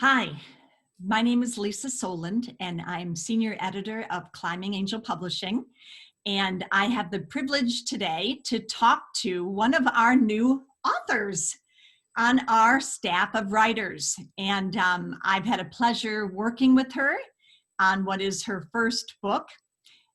Hi, my name is Lisa Soland, and I'm senior editor of Climbing Angel Publishing. And I have the privilege today to talk to one of our new authors on our staff of writers. And I've had a pleasure working with her on what is her first book.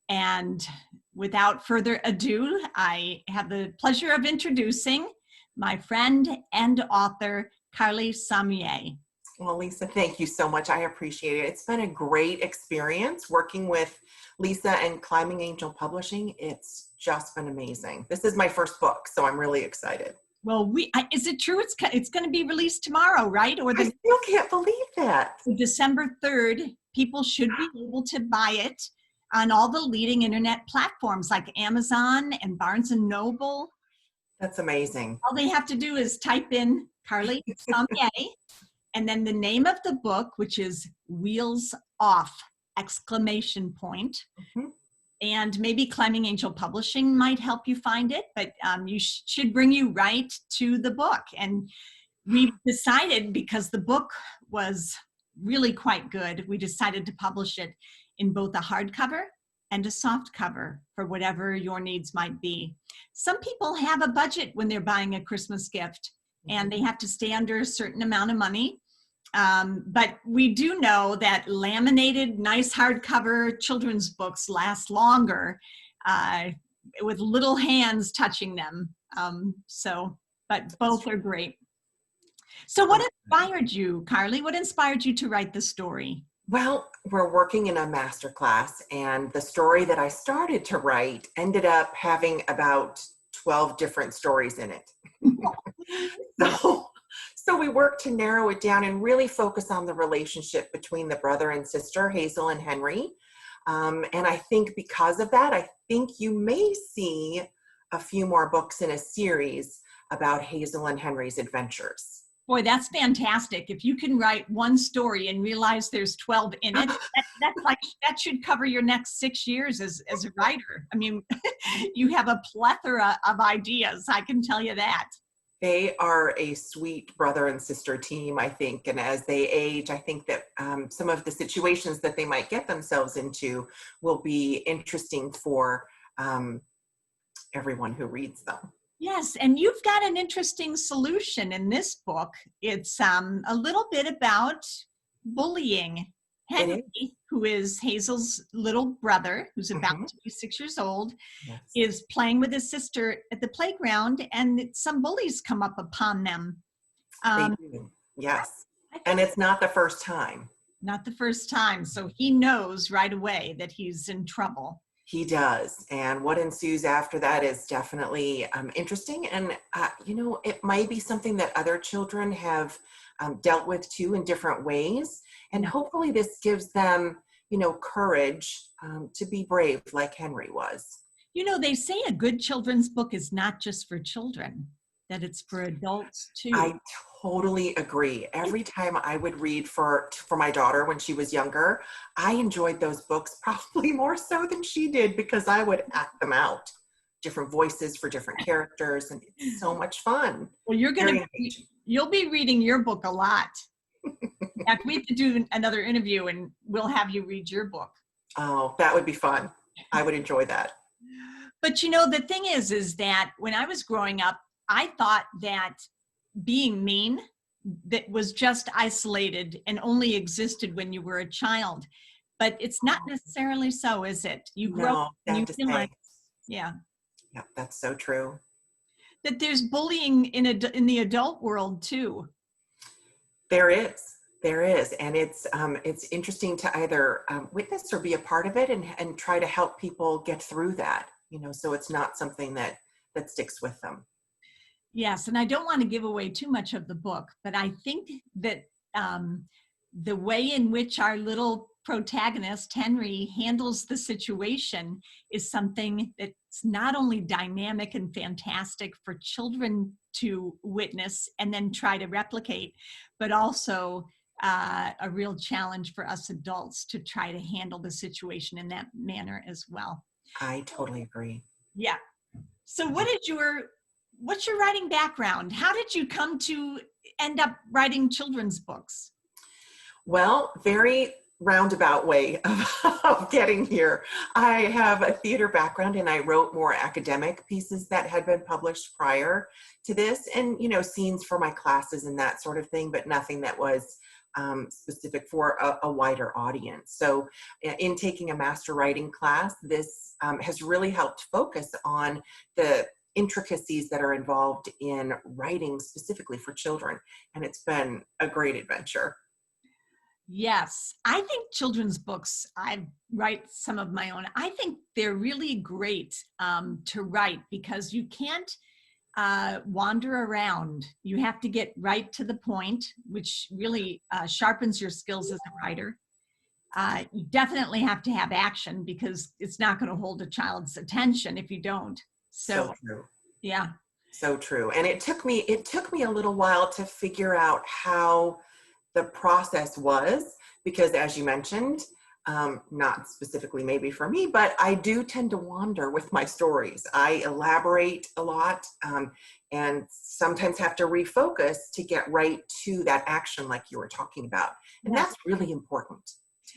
And without further ado, I have the pleasure of introducing my friend and author, Karlie Saumier. Well, Lisa, thank you so much. I appreciate it. It's been a great experience working with Lisa and Climbing Angel Publishing. It's just been amazing. This is my first book, so I'm really excited. Well, is it true it's going to be released tomorrow, right? Or I still can't believe that. December 3rd, people should be able to buy it on all the leading internet platforms like Amazon and Barnes and Noble. That's amazing. All they have to do is type in Karlie Saumier and then the name of the book, which is Wheels Off! Mm-hmm. And maybe Climbing Angel Publishing might help you find it, but should bring you right to the book. And we decided, because the book was really quite good, we decided to publish it in both a hardcover and a soft cover for whatever your needs might be. Some people have a budget when they're buying a Christmas gift, and they have to stay under a certain amount of money. But we do know that laminated, nice hardcover children's books last longer with little hands touching them. But both are great. So what inspired you, Karlie? What inspired you to write the story? Well, we're working in a master class, and the story that I started to write ended up having about 12 different stories in it. So we worked to narrow it down and really focus on the relationship between the brother and sister, Hazel and Henry. And I think because of that, I think you may see a few more books in a series about Hazel and Henry's adventures. Boy, that's fantastic. If you can write one story and realize there's 12 in it, that should cover your next 6 years as a writer. I mean, you have a plethora of ideas, I can tell you that. They are a sweet brother and sister team, I think. And as they age, I think that some of the situations that they might get themselves into will be interesting for everyone who reads them. Yes, and you've got an interesting solution in this book. It's a little bit about bullying. Henry, who is Hazel's little brother, who's about to be 6 years old, is playing with his sister at the playground, and some bullies come up upon them. They do, yes. And it's not the first time. Not the first time, so he knows right away that he's in trouble. He does, and what ensues after that is definitely interesting, and it might be something that other children have dealt with too in different ways, and hopefully this gives them, courage to be brave like Henry was. They say a good children's book is not just for children, that it's for adults too. I totally agree. Every time I would read for my daughter when she was younger, I enjoyed those books probably more so than she did, because I would act them out. Different voices for different characters, and it's so much fun. Well, you'll be reading your book a lot. We have to do another interview and we'll have you read your book. Oh, that would be fun. I would enjoy that. But the thing is that when I was growing up, I thought that being mean that was just isolated and only existed when you were a child. But it's not necessarily so, is it? You grow up and you feel like, yeah, that's so true. That there's bullying in the adult world too. There is, and it's interesting to either witness or be a part of it and try to help people get through that. So it's not something that sticks with them. Yes, and I don't want to give away too much of the book, but I think that the way in which our little protagonist, Henry, handles the situation is something that's not only dynamic and fantastic for children to witness and then try to replicate, but also a real challenge for us adults to try to handle the situation in that manner as well. I totally agree. Yeah. So what's your writing background? How did you come to end up writing children's books? Well, very roundabout way of getting here. I have a theater background and I wrote more academic pieces that had been published prior to this, and, you know, scenes for my classes and that sort of thing, but nothing that was specific for a wider audience. So in taking a master writing class, this has really helped focus on the intricacies that are involved in writing specifically for children. And it's been a great adventure. Yes, I think children's books, I write some of my own. I think they're really great to write because you can't wander around. You have to get right to the point, which really sharpens your skills as a writer. You definitely have to have action because it's not going to hold a child's attention if you don't. So So, true. yeah. So true. And it took me a little while to figure out how the process was, because as you mentioned, not specifically maybe for me, but I do tend to wander with my stories. I elaborate a lot, and sometimes have to refocus to get right to that action like you were talking about. And Yeah. that's really important.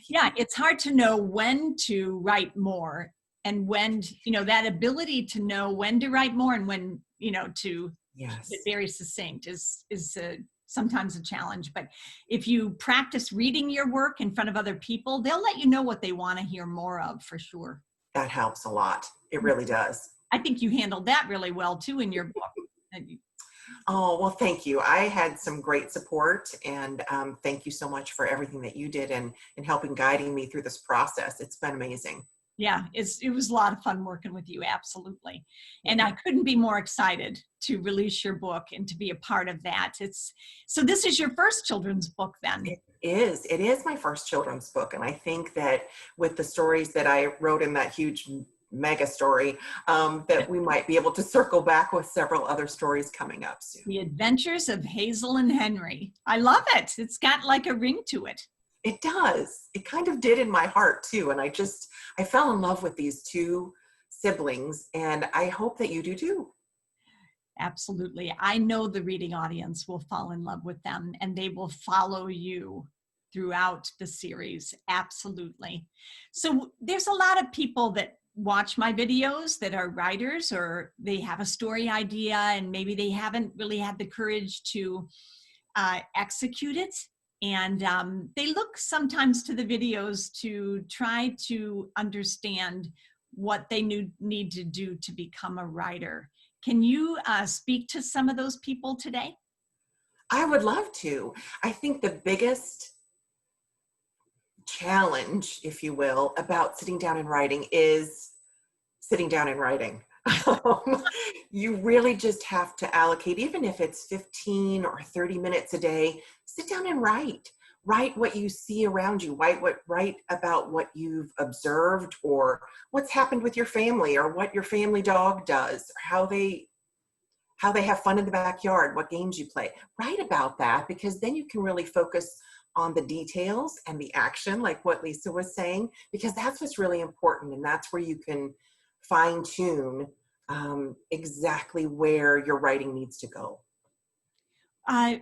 Yeah, it's hard to know when to write more and when, that ability to know when to write more and when, to keep it Yes, very succinct is sometimes a challenge. But if you practice reading your work in front of other people, they'll let you know what they want to hear more of for sure. that helps a lot. It really does. I think you handled that really well too in your book. Oh, well, thank you. I had some great support, and thank you so much for everything that you did and helping guiding me through this process. It's been amazing. Yeah, it was a lot of fun working with you, absolutely. And I couldn't be more excited to release your book and to be a part of that. So this is your first children's book then. It is. It is my first children's book, and I think that with the stories that I wrote in that huge mega story, that we might be able to circle back with several other stories coming up soon. The Adventures of Hazel and Henry. I love it. It's got like a ring to it. It does. It kind of did in my heart too, and I fell in love with these two siblings, and I hope that you do too. Absolutely. I know the reading audience will fall in love with them and they will follow you throughout the series. Absolutely. So there's a lot of people that watch my videos that are writers or they have a story idea and maybe they haven't really had the courage to execute it. And they look sometimes to the videos to try to understand what they need to do to become a writer. Can you speak to some of those people today? I would love to. I think the biggest challenge, if you will, about sitting down and writing is sitting down and writing. You really just have to allocate, even if it's 15 or 30 minutes a day, sit down and write. Write what you see around you. Write about what you've observed or what's happened with your family or what your family dog does, or how they have fun in the backyard, what games you play. Write about that, because then you can really focus on the details and the action, like what Lisa was saying, because that's what's really important. And that's where you can fine tune exactly where your writing needs to go.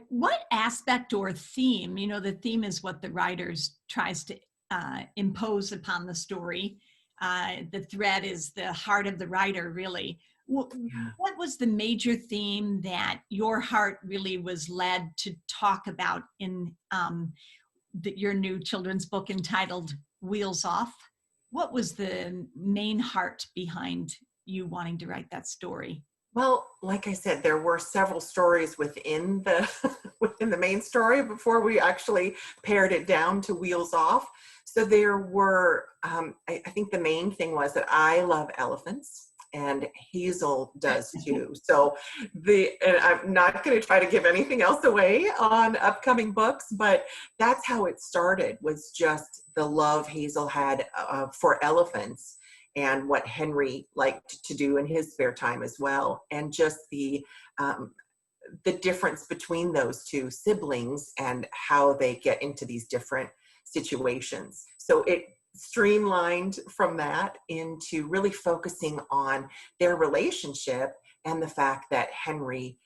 What aspect or theme, the theme is what the writers tries to impose upon the story. The thread is the heart of the writer, really. Yeah. What was the major theme that your heart really was led to talk about in your new children's book entitled Wheels Off? What was the main heart behind you wanting to write that story? Well, like I said, there were several stories within the within the main story before we actually pared it down to Wheels Off. So there were, I think the main thing was that I love elephants, and Hazel does too. So and I'm not going to try to give anything else away on upcoming books, but that's how it started, was just the love Hazel had for elephants and what Henry liked to do in his spare time as well. And just the difference between those two siblings and how they get into these different situations. So it streamlined from that into really focusing on their relationship and the fact that Henry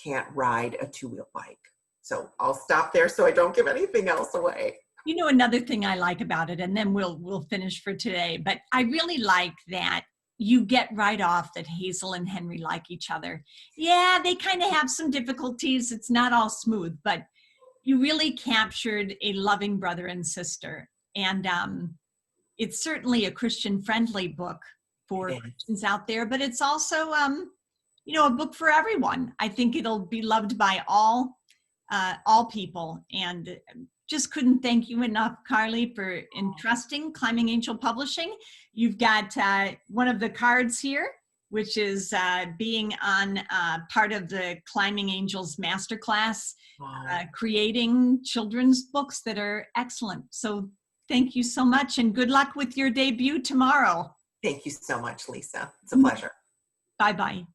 can't ride a two-wheel bike. So I'll stop there so I don't give anything else away. You know, another thing I like about it, and then we'll finish for today, but I really like that you get right off that Hazel and Henry like each other. Yeah, they kind of have some difficulties. It's not all smooth, but you really captured a loving brother and sister. And it's certainly a Christian-friendly book for It is. Christians out there, but it's also, you know, a book for everyone. I think it'll be loved by all people. And just couldn't thank you enough, Karlie, for entrusting Climbing Angel Publishing. You've got one of the cards here, which is being on part of the Climbing Angels Masterclass, Wow. creating children's books that are excellent. So thank you so much, and good luck with your debut tomorrow. Thank you so much, Lisa. It's a pleasure. Bye-bye.